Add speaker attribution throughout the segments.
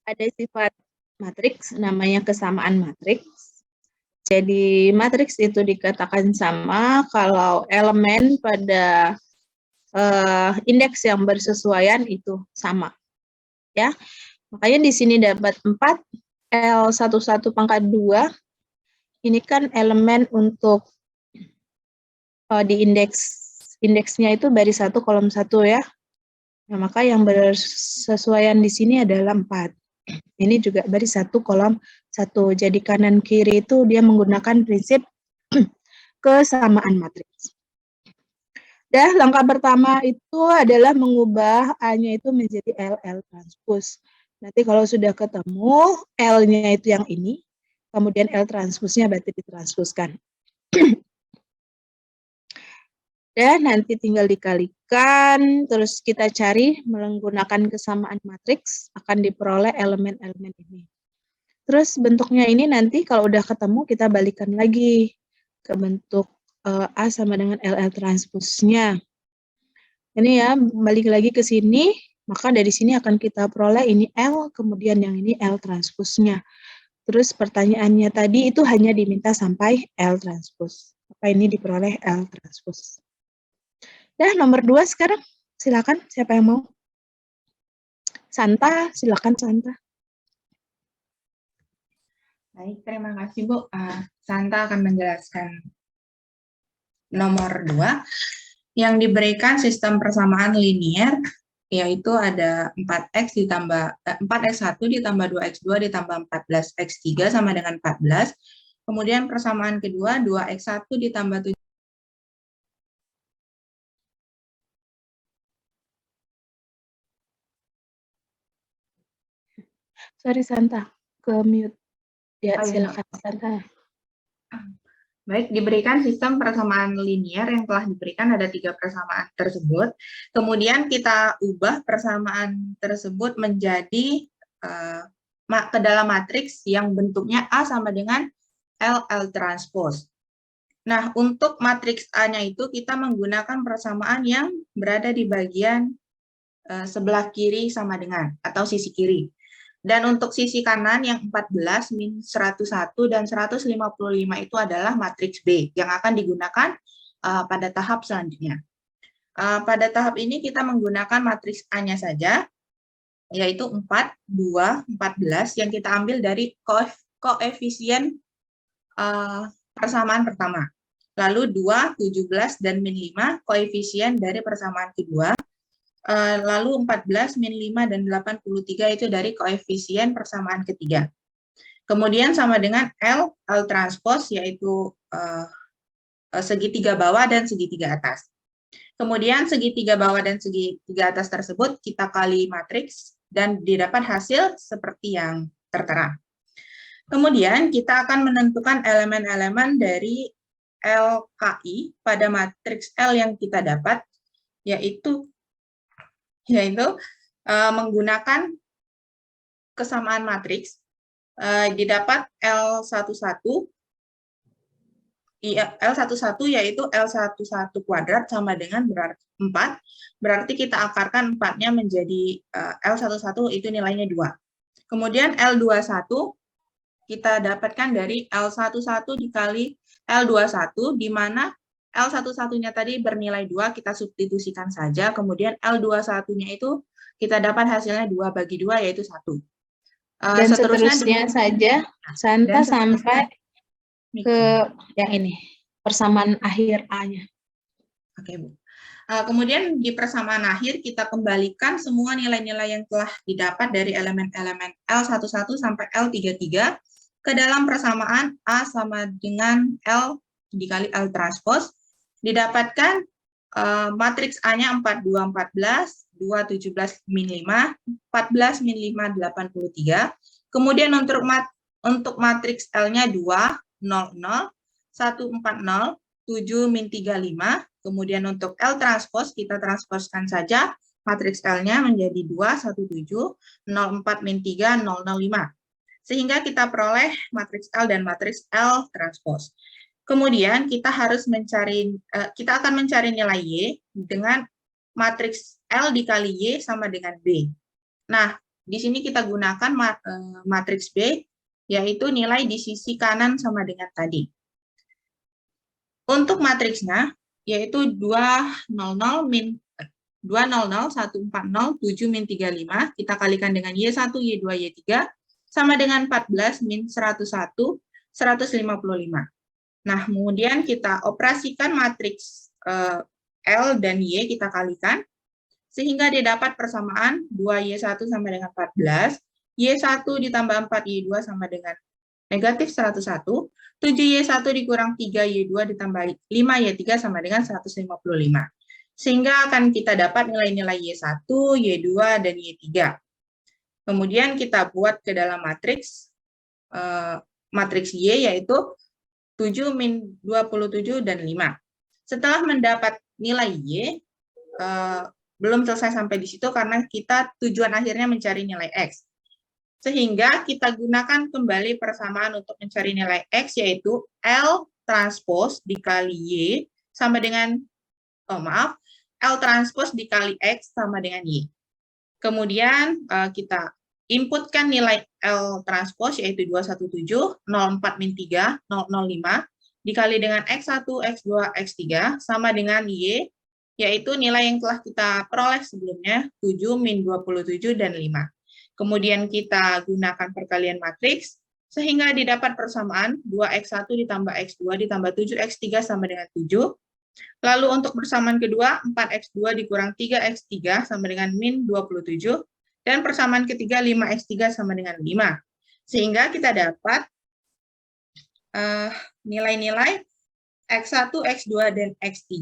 Speaker 1: ada sifat matriks namanya kesamaan matriks. Jadi matriks itu dikatakan sama kalau elemen pada indeks yang bersesuaian itu sama. Ya. Makanya di sini dapat 4 L11 pangkat 2. Ini kan elemen untuk di indeksnya itu baris 1 kolom 1 ya. Nah, maka yang bersesuaian di sini adalah 4. Ini juga baris 1 kolom 1. Jadi kanan kiri itu dia menggunakan prinsip kesamaan matriks. Dan langkah pertama itu adalah mengubah A-nya itu menjadi L transpose. Nanti kalau sudah ketemu L-nya itu yang ini, kemudian L transpose-nya berarti ditranspuskan. Dan nanti tinggal dikalikan, terus kita cari menggunakan kesamaan matriks, akan diperoleh elemen-elemen ini. Terus bentuknya ini nanti kalau udah ketemu, kita balikan lagi ke bentuk A sama dengan LL transpose-nya. Ini ya, balik lagi ke sini, maka dari sini akan kita peroleh ini L, kemudian yang ini L transpose-nya. Terus pertanyaannya tadi itu hanya diminta sampai L transpose. Maka ini diperoleh L transpose. Nah, nomor 2 sekarang. Silakan, siapa yang mau? Santa, silakan Santa.
Speaker 2: Baik, terima kasih Bu. Santa akan menjelaskan nomor 2 yang diberikan sistem persamaan linier, yaitu ada 4x ditambah 4x1 ditambah 2x2 ditambah 14x3 sama dengan 14. Kemudian persamaan kedua 2x1 ditambah 7.
Speaker 1: Sorry Santa, ke mute. Ya, silakan Santa.
Speaker 2: Baik, diberikan sistem persamaan linier yang telah diberikan ada 3 persamaan tersebut. Kemudian kita ubah persamaan tersebut menjadi ke dalam matriks yang bentuknya A sama dengan LL transpose. Nah, untuk matriks A-nya itu kita menggunakan persamaan yang berada di bagian sebelah kiri sama dengan atau sisi kiri. Dan untuk sisi kanan yang 14, min 101, dan 155 itu adalah matriks B yang akan digunakan pada tahap selanjutnya. Pada tahap ini kita menggunakan matriks A-nya saja, yaitu 4, 2, 14 yang kita ambil dari koefisien persamaan pertama. Lalu 2, 17, dan min 5 koefisien dari persamaan kedua. Lalu 14, min 5, dan 83 itu dari koefisien persamaan ketiga. Kemudian sama dengan L transpose, yaitu segitiga bawah dan segitiga atas. Kemudian segitiga bawah dan segitiga atas tersebut kita kali matriks dan didapat hasil seperti yang tertera. Kemudian kita akan menentukan elemen-elemen dari LKI pada matriks L yang kita dapat, yaitu menggunakan kesamaan matriks, didapat L11 yaitu L11 kuadrat sama dengan 4, berarti kita akarkan 4-nya menjadi L11 itu nilainya 2. Kemudian L21 kita dapatkan dari L11 dikali L21, di mana L11-nya tadi bernilai 2, kita substitusikan saja, kemudian L21-nya itu kita dapat hasilnya 2 bagi 2, yaitu 1.
Speaker 1: Dan seterusnya saja, Santa sampai ke yang ini, persamaan akhir A-nya.
Speaker 2: Oke, Bu. Kemudian di persamaan akhir kita kembalikan semua nilai-nilai yang telah didapat dari elemen-elemen L11 sampai L33 ke dalam persamaan A sama dengan L dikali L transpose. Didapatkan matriks A-nya 42, 14, 2, 17, min 5, 14, min 5, 83. Kemudian untuk matriks L-nya 2, 0, 0, 1, 4, 0, 7, min 35. Kemudian untuk L transpose, kita transposkan saja matriks L-nya menjadi 2, 1, 7, 0, 4, min 3, 0, 0, 5. Sehingga kita peroleh matriks L dan matriks L transpose. Kemudian kita akan mencari nilai Y dengan matriks L dikali Y sama dengan B. Nah, di sini kita gunakan matriks B, yaitu nilai di sisi kanan sama dengan tadi. Untuk matriksnya, yaitu 200, 140, 7, min 35, kita kalikan dengan Y1, Y2, Y3, sama dengan 14, min 101, 155. Nah, kemudian kita operasikan matriks L dan Y, kita kalikan, sehingga didapat persamaan 2Y1 sama dengan 14, Y1 ditambah 4Y2 sama dengan negatif 101, 7Y1 dikurang 3Y2 ditambah 5Y3 sama dengan 155. Sehingga akan kita dapat nilai-nilai Y1, Y2, dan Y3. Kemudian kita buat ke dalam matriks Y, yaitu 7, min 27, dan 5. Setelah mendapat nilai Y, belum selesai sampai di situ karena kita tujuan akhirnya mencari nilai X. Sehingga kita gunakan kembali persamaan untuk mencari nilai X, yaitu L transpose dikali Y sama dengan, L transpose dikali X sama dengan Y. Kemudian kita inputkan nilai L transpose, yaitu 217, 04, min 3, 005, dikali dengan X1, X2, X3, sama dengan Y, yaitu nilai yang telah kita peroleh sebelumnya, 7, min 27, dan 5. Kemudian kita gunakan perkalian matriks, sehingga didapat persamaan 2X1 ditambah X2 ditambah 7X3 sama dengan 7. Lalu untuk persamaan kedua, 4X2 dikurang 3X3 sama dengan min 27. Dan persamaan ketiga, 5X3 sama dengan 5. Sehingga kita dapat nilai-nilai X1, X2, dan X3.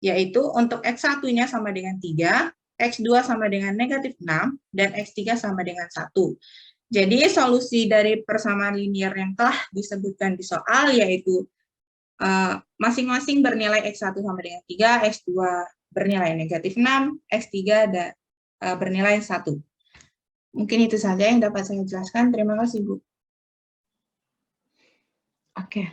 Speaker 2: Yaitu untuk X1-nya sama dengan 3, X2 sama dengan negatif 6, dan X3 sama dengan 1. Jadi solusi dari persamaan linear yang telah disebutkan di soal, yaitu masing-masing bernilai X1 sama dengan 3, X2 bernilai negatif 6, X3 dan bernilai 1. Mungkin itu saja yang dapat saya jelaskan. Terima kasih, Bu.
Speaker 1: Oke.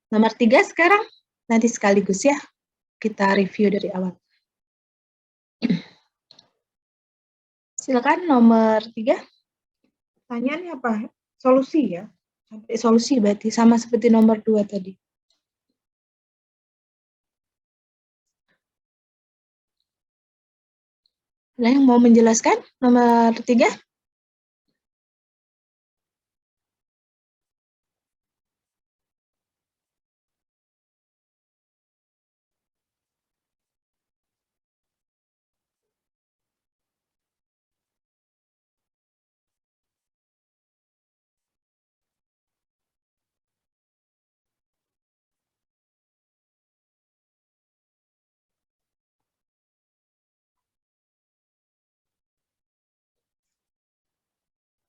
Speaker 1: Nomor 3 sekarang, nanti sekaligus ya, kita review dari awal. Silakan nomor 3. Pertanyaannya apa? Solusi ya? Sampai solusi berarti sama seperti nomor 2 tadi. Ada yang mau menjelaskan nomor 3?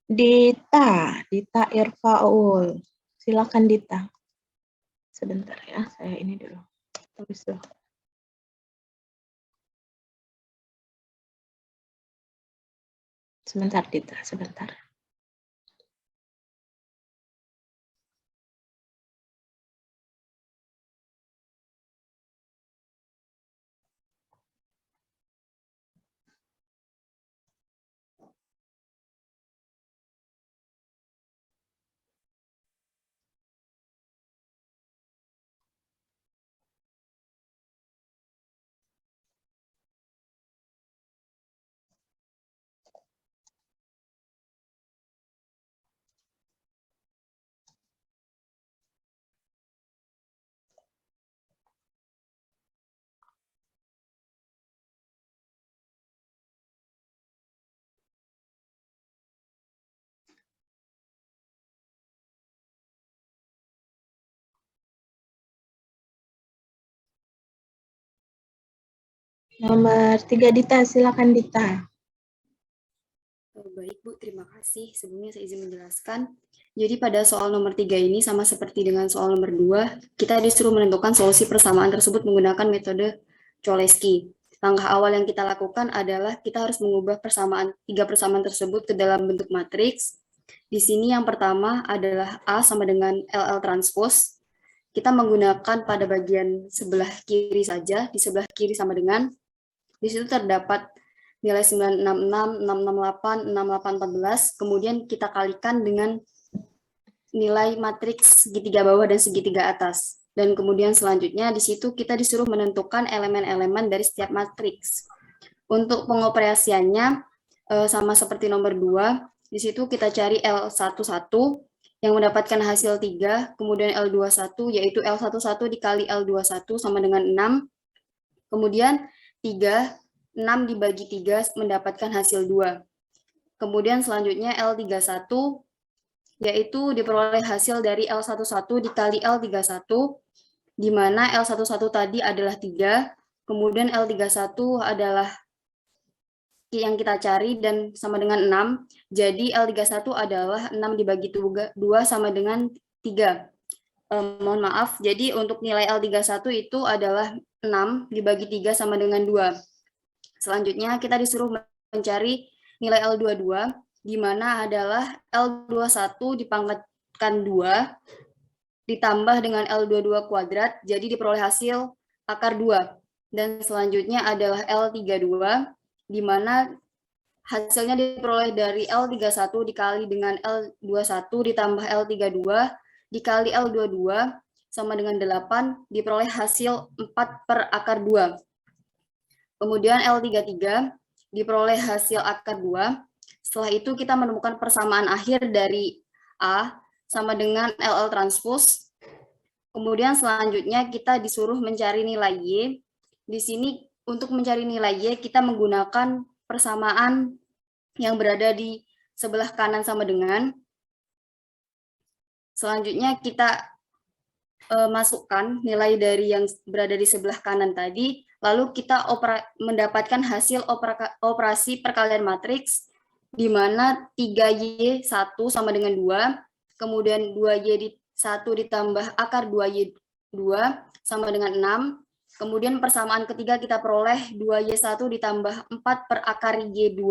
Speaker 1: Dita Irfaul. Silakan Dita. Sebentar ya, saya ini dulu. Tulis dulu. Sebentar Dita, sebentar. Nomor 3 Dita, silakan Dita.
Speaker 3: Baik Bu, terima kasih. Sebelumnya saya izin menjelaskan. Jadi pada soal nomor 3 ini sama seperti dengan soal nomor 2, kita disuruh menentukan solusi persamaan tersebut menggunakan metode Cholesky. Langkah awal yang kita lakukan adalah kita harus mengubah tiga persamaan tersebut ke dalam bentuk matriks. Di sini yang pertama adalah A sama dengan LL transpose. Kita menggunakan pada bagian sebelah kiri saja, di sebelah kiri sama dengan Di situ terdapat nilai 966, 668, 6814, kemudian kita kalikan dengan nilai matriks segitiga bawah dan segitiga atas. Dan kemudian selanjutnya di situ kita disuruh menentukan elemen-elemen dari setiap matriks. Untuk pengoperasiannya sama seperti nomor 2, di situ kita cari L11 yang mendapatkan hasil 3, kemudian L21 yaitu L11 dikali L21 sama dengan 6, kemudian 3, 6 dibagi 3 mendapatkan hasil 2. Kemudian selanjutnya L31 yaitu diperoleh hasil dari L11 dikali L31, di mana L11 tadi adalah 3, kemudian L31 adalah yang kita cari dan sama dengan 6, jadi L31 adalah 6 dibagi 2 sama dengan 3. Mohon maaf, jadi untuk nilai L31 itu adalah 6 dibagi 3 sama dengan 2. Selanjutnya kita disuruh mencari nilai L22, di mana adalah L21 dipangkatkan 2, ditambah dengan L22 kuadrat, jadi diperoleh hasil akar 2. Dan selanjutnya adalah L32, di mana hasilnya diperoleh dari L31 dikali dengan L21 ditambah L32 dikali L22 sama dengan 8, diperoleh hasil 4 per akar 2. Kemudian L33 diperoleh hasil akar 2. Setelah itu kita menemukan persamaan akhir dari A sama dengan LL transpose. Kemudian selanjutnya kita disuruh mencari nilai Y. Di sini untuk mencari nilai Y kita menggunakan persamaan yang berada di sebelah kanan sama dengan. Selanjutnya kita masukkan nilai dari yang berada di sebelah kanan tadi, lalu kita mendapatkan hasil operasi perkalian matriks, di mana 3Y1 sama dengan 2, kemudian 2Y1 ditambah akar 2Y2 sama dengan 6, kemudian persamaan ketiga kita peroleh 2Y1 ditambah 4 per akar Y2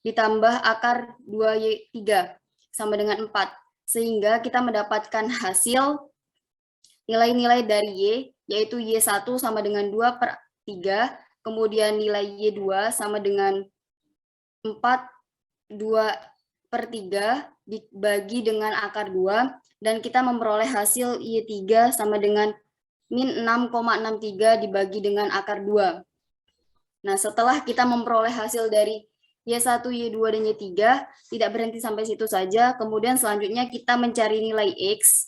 Speaker 3: ditambah akar 2Y3 sama dengan 4, sehingga kita mendapatkan hasil nilai-nilai dari Y, yaitu Y1 sama dengan 2 per 3, kemudian nilai Y2 sama dengan 4, 2 per 3 dibagi dengan akar 2, dan kita memperoleh hasil Y3 sama dengan min 6,63 dibagi dengan akar 2. Nah, setelah kita memperoleh hasil dari Y1, Y2, dan Y3, tidak berhenti sampai situ saja, kemudian selanjutnya kita mencari nilai X.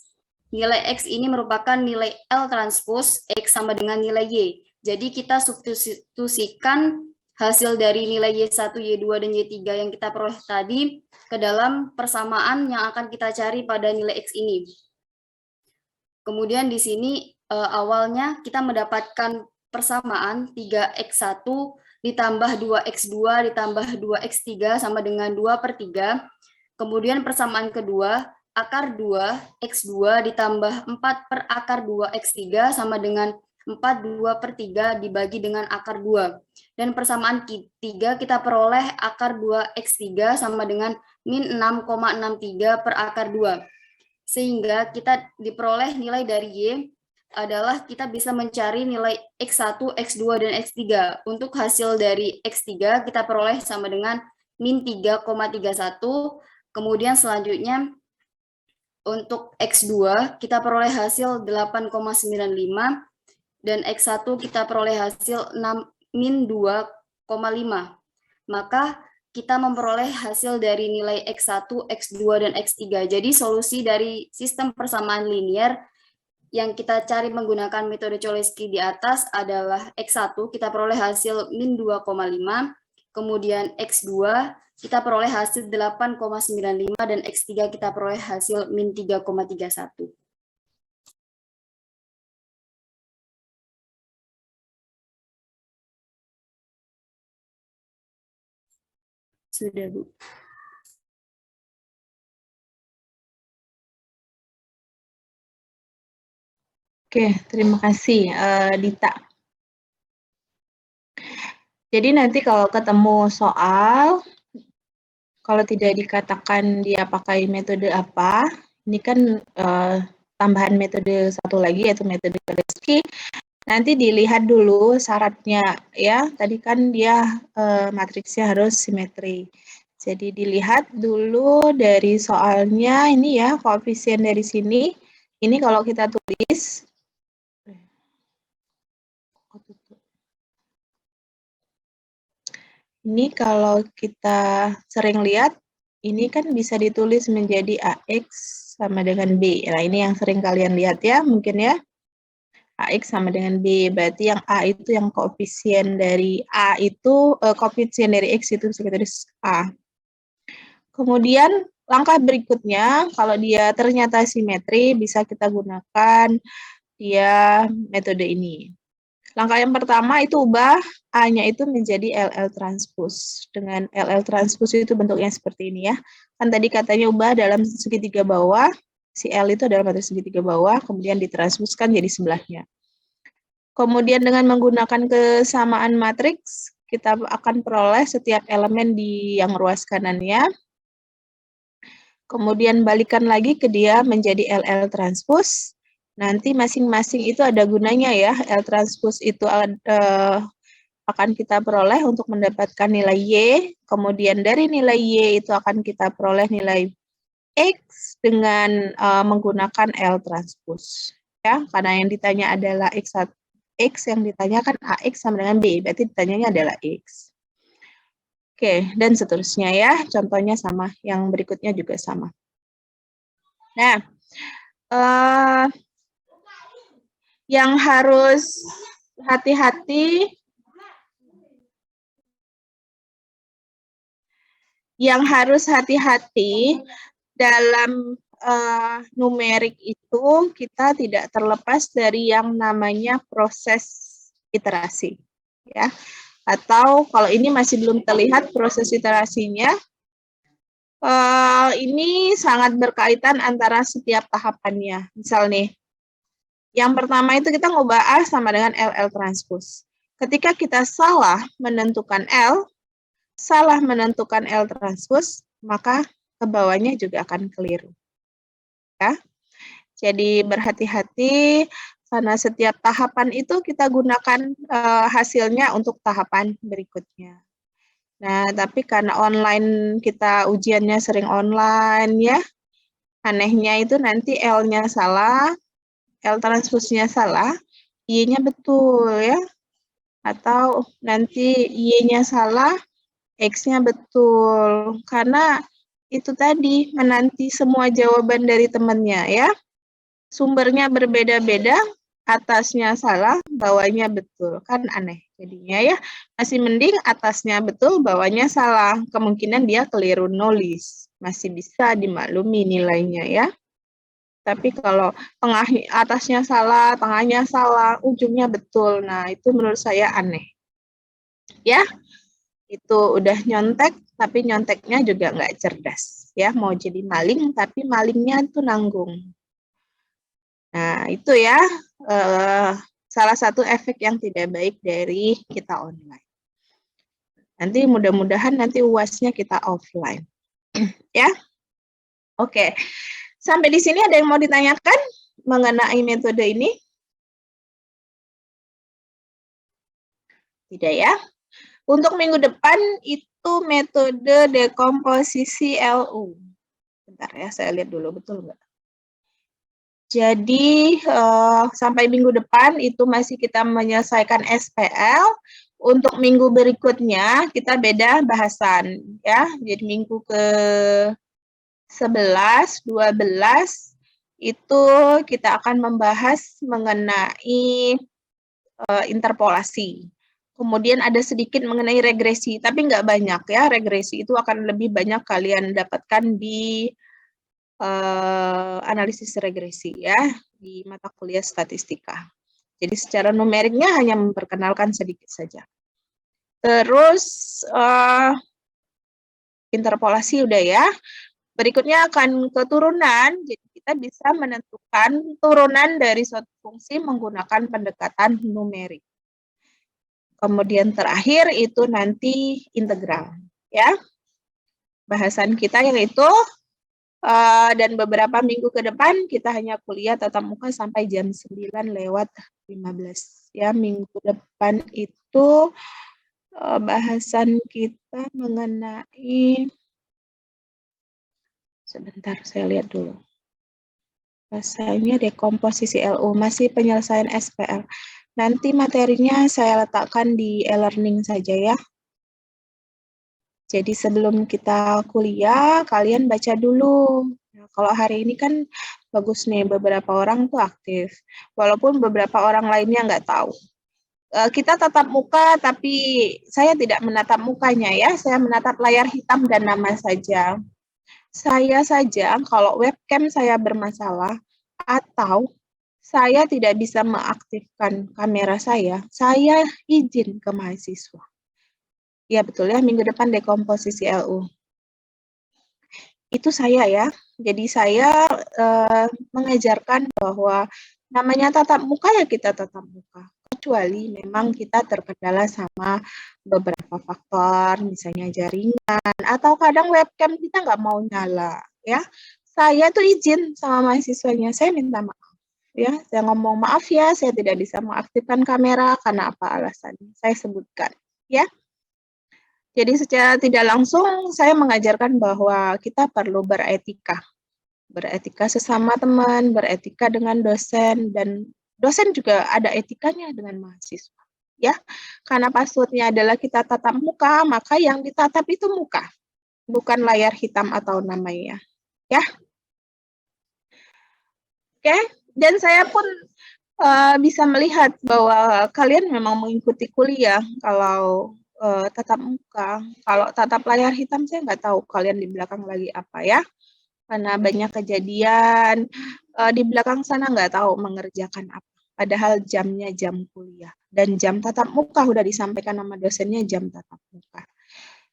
Speaker 3: Nilai X ini merupakan nilai L transpose X sama dengan nilai Y. Jadi kita substitusikan hasil dari nilai Y1, Y2, dan Y3 yang kita peroleh tadi ke dalam persamaan yang akan kita cari pada nilai X ini. Kemudian di sini awalnya kita mendapatkan persamaan 3X1 ditambah 2X2 ditambah 2X3 sama dengan 2 per 3. Kemudian persamaan kedua, akar 2X2 ditambah 4 per akar 2X3 sama dengan 4 2 per 3 dibagi dengan akar 2. Dan persamaan ketiga kita peroleh akar 2X3 sama dengan min 6,63 per akar 2. Sehingga kita diperoleh nilai dari Y adalah kita bisa mencari nilai X1, X2, dan X3. Untuk hasil dari X3 kita peroleh sama dengan min 3,31. Kemudian selanjutnya untuk X2 kita peroleh hasil 8,95 dan X1 kita peroleh hasil min 2,5. Maka kita memperoleh hasil dari nilai X1, X2, dan X3. Jadi solusi dari sistem persamaan linear yang kita cari menggunakan metode Cholesky di atas adalah X1 kita peroleh hasil min 2,5, kemudian X2 kita peroleh hasil 8,95 dan X3 kita peroleh hasil min 3,31. Sudah, Bu.
Speaker 1: Oke, terima kasih, Dita. Jadi nanti kalau ketemu soal, kalau tidak dikatakan dia pakai metode apa, ini kan tambahan metode satu lagi yaitu metode Cholesky. Nanti dilihat dulu syaratnya ya. Tadi kan dia matriksnya harus simetri. Jadi dilihat dulu dari soalnya ini ya, koefisien dari sini. Ini kalau kita tulis ini kalau kita sering lihat, ini kan bisa ditulis menjadi AX sama dengan B. Nah, ini yang sering kalian lihat ya, mungkin ya. AX sama dengan B, berarti yang A itu yang koefisien dari A itu, koefisien dari X itu bisa kita tulis A. Kemudian langkah berikutnya, kalau dia ternyata simetri, bisa kita gunakan dia metode ini. Langkah yang pertama itu ubah A-nya itu menjadi LL transpose. Dengan LL transpose itu bentuknya seperti ini ya. Kan tadi katanya ubah dalam segitiga bawah, si L itu adalah matriks segitiga bawah, kemudian ditranspuskan jadi sebelahnya. Kemudian dengan menggunakan kesamaan matriks, kita akan peroleh setiap elemen di yang ruas kanannya. Kemudian balikan lagi ke dia menjadi LL transpose. Nanti masing-masing itu ada gunanya ya. L transpose itu akan kita peroleh untuk mendapatkan nilai Y. Kemudian dari nilai Y itu akan kita peroleh nilai X dengan menggunakan L transpose. Ya, karena yang ditanya adalah X yang ditanyakan AX sama dengan B, berarti ditanyanya adalah X. Oke, dan seterusnya ya, contohnya sama, yang berikutnya juga sama. Nah, yang harus hati-hati, dalam numerik itu kita tidak terlepas dari yang namanya proses iterasi, ya. Atau kalau ini masih belum terlihat proses iterasinya, ini sangat berkaitan antara setiap tahapannya. Misal nih, yang pertama itu kita ngubah A sama dengan LL transpose. Ketika kita salah menentukan L transpose, maka ke bawahnya juga akan keliru. Ya. Jadi berhati-hati karena setiap tahapan itu kita gunakan hasilnya untuk tahapan berikutnya. Nah, tapi karena online kita ujiannya sering online ya, anehnya itu nanti L-nya salah, L transpose-nya salah, Y-nya betul ya. Atau nanti Y-nya salah, X-nya betul. Karena itu tadi menanti semua jawaban dari temannya ya. Sumbernya berbeda-beda, atasnya salah, bawahnya betul. Kan aneh jadinya ya. Masih mending atasnya betul, bawahnya salah. Kemungkinan dia keliru nulis. Masih bisa dimaklumi nilainya ya. Tapi kalau atasnya salah, tengahnya salah, ujungnya betul. Nah, itu menurut saya aneh. Ya, itu udah nyontek, tapi nyonteknya juga nggak cerdas. Ya, mau jadi maling, tapi malingnya itu nanggung. Nah, itu ya salah satu efek yang tidak baik dari kita online. Nanti mudah-mudahan nanti UAS-nya kita offline. Ya. Oke. Sampai di sini ada yang mau ditanyakan mengenai metode ini? Tidak ya. Untuk minggu depan itu metode dekomposisi LU. Bentar ya, saya lihat dulu betul nggak? Jadi sampai minggu depan itu masih kita menyelesaikan SPL. Untuk minggu berikutnya kita beda bahasan ya. Jadi minggu ke 11, 12 itu kita akan membahas mengenai interpolasi. Kemudian ada sedikit mengenai regresi, tapi nggak banyak ya. Regresi itu akan lebih banyak kalian dapatkan di analisis regresi ya di mata kuliah statistika. Jadi secara numeriknya hanya memperkenalkan sedikit saja. Terus interpolasi udah ya. Berikutnya akan ke turunan. Jadi kita bisa menentukan turunan dari suatu fungsi menggunakan pendekatan numerik. Kemudian terakhir itu nanti integral ya. Bahasan kita yaitu Dan beberapa minggu ke depan kita hanya kuliah tatap muka sampai jam 9:15. Ya, minggu depan itu bahasan kita mengenai, sebentar saya lihat dulu. Rasanya dekomposisi LU, masih penyelesaian SPL. Nanti materinya saya letakkan di e-learning saja ya. Jadi sebelum kita kuliah, kalian baca dulu. Nah, kalau hari ini kan bagus nih, beberapa orang tuh aktif. Walaupun beberapa orang lainnya nggak tahu. Kita tatap muka, tapi saya tidak menatap mukanya ya. Saya menatap layar hitam dan nama saja. Saya saja kalau webcam saya bermasalah atau saya tidak bisa mengaktifkan kamera saya izin ke mahasiswa. Ya betul ya, minggu depan dekomposisi LU. Itu saya ya. Jadi saya mengajarkan bahwa namanya tatap muka ya kita tatap muka. Kecuali memang kita terkendala sama beberapa faktor, misalnya jaringan, atau kadang webcam kita nggak mau nyala, ya. Saya tuh izin sama mahasiswanya, saya minta maaf, ya. Saya ngomong maaf ya, saya tidak bisa mengaktifkan kamera karena apa alasannya, saya sebutkan, ya. Jadi secara tidak langsung saya mengajarkan bahwa kita perlu beretika. Beretika sesama teman, beretika dengan dosen, dan dosen juga ada etikanya dengan mahasiswa. Ya, karena passwordnya adalah kita tatap muka, maka yang ditatap itu muka, bukan layar hitam atau namanya. Ya, oke. Dan saya pun bisa melihat bahwa kalian memang mengikuti kuliah kalau tatap muka. Kalau tatap layar hitam saya nggak tahu kalian di belakang lagi apa ya. Karena banyak kejadian di belakang sana nggak tahu mengerjakan apa. Padahal jamnya jam kuliah. Dan jam tatap muka udah disampaikan sama dosennya jam tatap muka.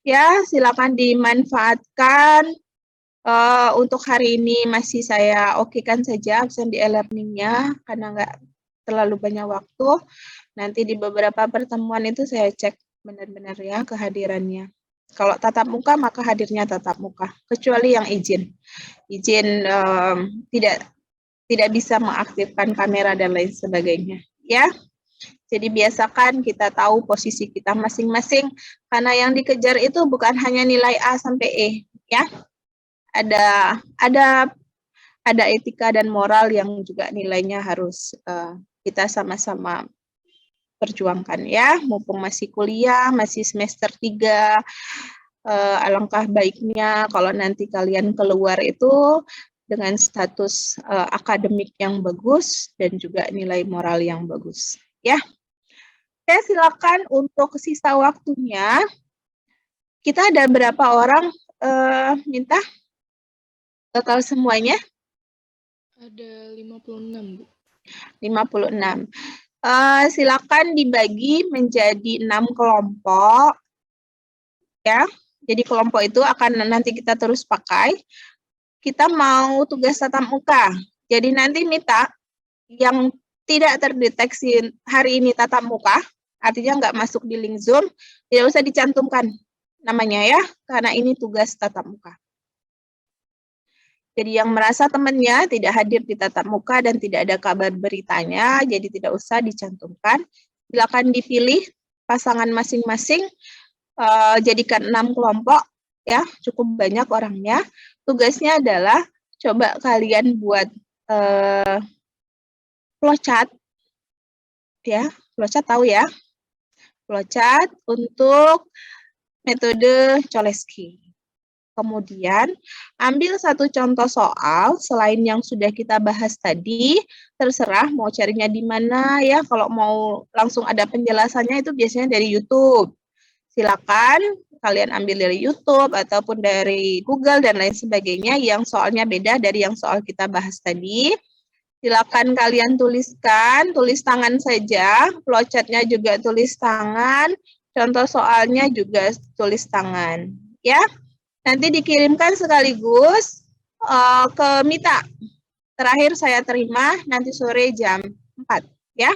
Speaker 1: Ya, silakan dimanfaatkan. Untuk hari ini masih saya okekan saja absen di e-learning-nya karena nggak terlalu banyak waktu. Nanti di beberapa pertemuan itu saya cek benar-benar ya kehadirannya. Kalau tatap muka maka hadirnya tatap muka, kecuali yang izin tidak bisa mengaktifkan kamera dan lain sebagainya. Ya, jadi biasakan kita tahu posisi kita masing-masing karena yang dikejar itu bukan hanya nilai A sampai E, ya. Ada etika dan moral yang juga nilainya harus kita sama-sama perjuangkan ya, mumpung masih kuliah, masih semester 3, alangkah baiknya kalau nanti kalian keluar itu dengan status akademik yang bagus dan juga nilai moral yang bagus. Ya, saya silakan untuk sisa waktunya. Kita ada berapa orang minta total semuanya?
Speaker 4: Ada 56, Bu.
Speaker 1: 56. Silakan dibagi menjadi 6 kelompok. Ya, jadi kelompok itu akan nanti kita terus pakai. Kita mau tugas tatap muka. Jadi nanti Mita yang tidak terdeteksi hari ini tatap muka, artinya nggak masuk di link Zoom, tidak usah dicantumkan namanya ya, karena ini tugas tatap muka. Jadi yang merasa temannya tidak hadir di tatap muka dan tidak ada kabar beritanya, jadi tidak usah dicantumkan. Silakan dipilih pasangan masing-masing, jadikan 6 kelompok, ya cukup banyak orangnya. Tugasnya adalah coba kalian buat flowchart, ya flowchart tahu ya, flowchart untuk metode Cholesky. Kemudian, ambil satu contoh soal selain yang sudah kita bahas tadi, terserah mau carinya di mana ya, kalau mau langsung ada penjelasannya itu biasanya dari YouTube. Silakan kalian ambil dari YouTube ataupun dari Google dan lain sebagainya yang soalnya beda dari yang soal kita bahas tadi. Silakan kalian tuliskan, tulis tangan saja, flowchart-nya juga tulis tangan, contoh soalnya juga tulis tangan, ya. Nanti dikirimkan sekaligus ke Mita. Terakhir saya terima nanti sore jam 4, ya.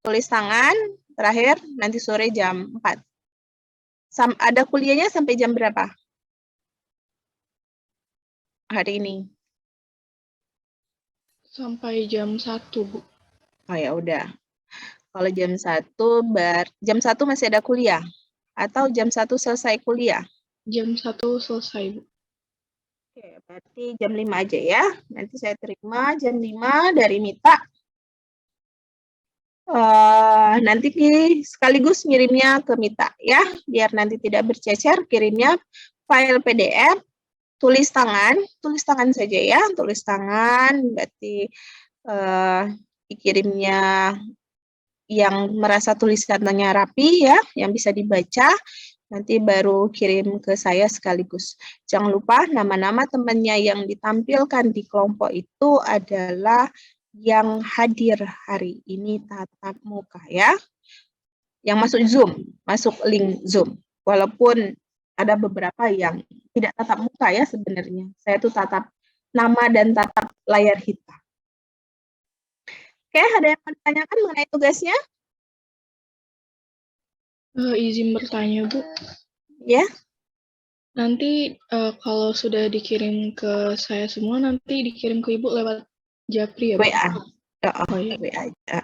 Speaker 1: Tulis tangan, terakhir nanti sore jam 4. Ada kuliahnya sampai jam berapa? hari ini?
Speaker 4: Sampai jam 1, Bu.
Speaker 1: Oh ya udah. Kalau jam 1 jam 1 masih ada kuliah atau jam 1 selesai kuliah?
Speaker 4: Jam 1 selesai, Bu.
Speaker 1: Oke, berarti jam 5 aja ya. Nanti saya terima jam 5 dari Mita. Nanti sekaligus ngirimnya ke Mita ya, biar nanti tidak bercecer, kirimnya file PDF, tulis tangan saja ya, tulis tangan, berarti dikirimnya yang merasa tulisannya rapi ya, yang bisa dibaca, nanti baru kirim ke saya sekaligus. Jangan lupa nama-nama temannya yang ditampilkan di kelompok itu adalah yang hadir hari ini tatap muka ya. Yang masuk Zoom, masuk link Zoom. Walaupun ada beberapa yang tidak tatap muka ya sebenarnya. Saya tuh tatap nama dan tatap layar hitam. Oke, ada yang mau ditanyakan mengenai tugasnya?
Speaker 4: Izin bertanya, Bu.
Speaker 1: Ya.
Speaker 4: Nanti kalau sudah dikirim ke saya semua, nanti dikirim ke Ibu lewat Japri ya, Bu?
Speaker 1: WA.
Speaker 4: Oh, iya.
Speaker 1: WA aja.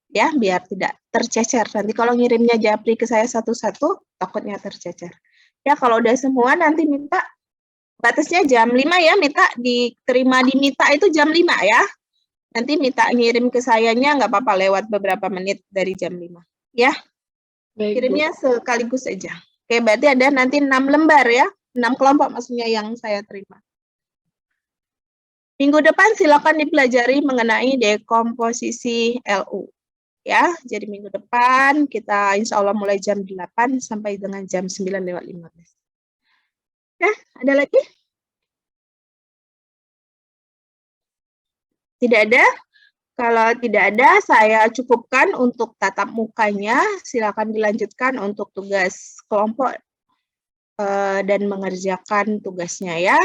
Speaker 1: Ya, biar tidak tercecer. Nanti kalau ngirimnya Japri ke saya satu-satu, takutnya tercecer. Ya, kalau udah semua nanti minta batasnya jam 5 ya, minta diterima di Mita itu jam 5 ya. Nanti minta ngirim ke sayanya nggak apa-apa lewat beberapa menit dari jam 5. Ya.
Speaker 4: Baik,
Speaker 1: Kirimnya
Speaker 4: Bu.
Speaker 1: sekaligus saja. Oke, berarti ada nanti 6 lembar ya. 6 kelompok maksudnya yang saya terima. Minggu depan silakan dipelajari mengenai dekomposisi LU. Ya, jadi minggu depan kita insya Allah mulai jam 8 sampai dengan jam 9:15. Ya, ada lagi? Tidak ada? Kalau tidak ada, saya cukupkan untuk tatap mukanya. Silakan dilanjutkan untuk tugas kelompok dan mengerjakan tugasnya ya.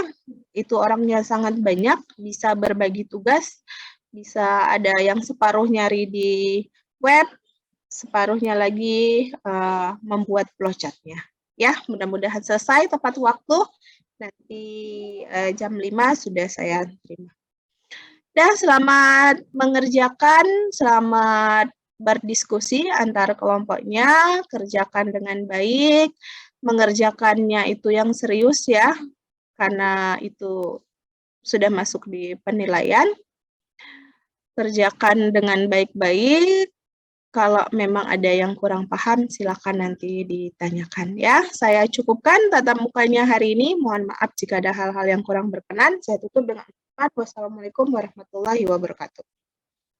Speaker 1: Itu orangnya sangat banyak, bisa berbagi tugas, bisa ada yang separuh nyari di web, separuhnya lagi membuat flowchart-nya. Ya, mudah-mudahan selesai tepat waktu. Nanti jam 5 sudah saya terima. Dan selamat mengerjakan, selamat berdiskusi antar kelompoknya, kerjakan dengan baik, mengerjakannya itu yang serius ya, karena itu sudah masuk di penilaian. Kerjakan dengan baik-baik. Kalau memang ada yang kurang paham, silakan nanti ditanyakan ya. Saya cukupkan tatap mukanya hari ini. Mohon maaf jika ada hal-hal yang kurang berkenan. Saya tutup dengan Wassalamualaikum warahmatullahi wabarakatuh.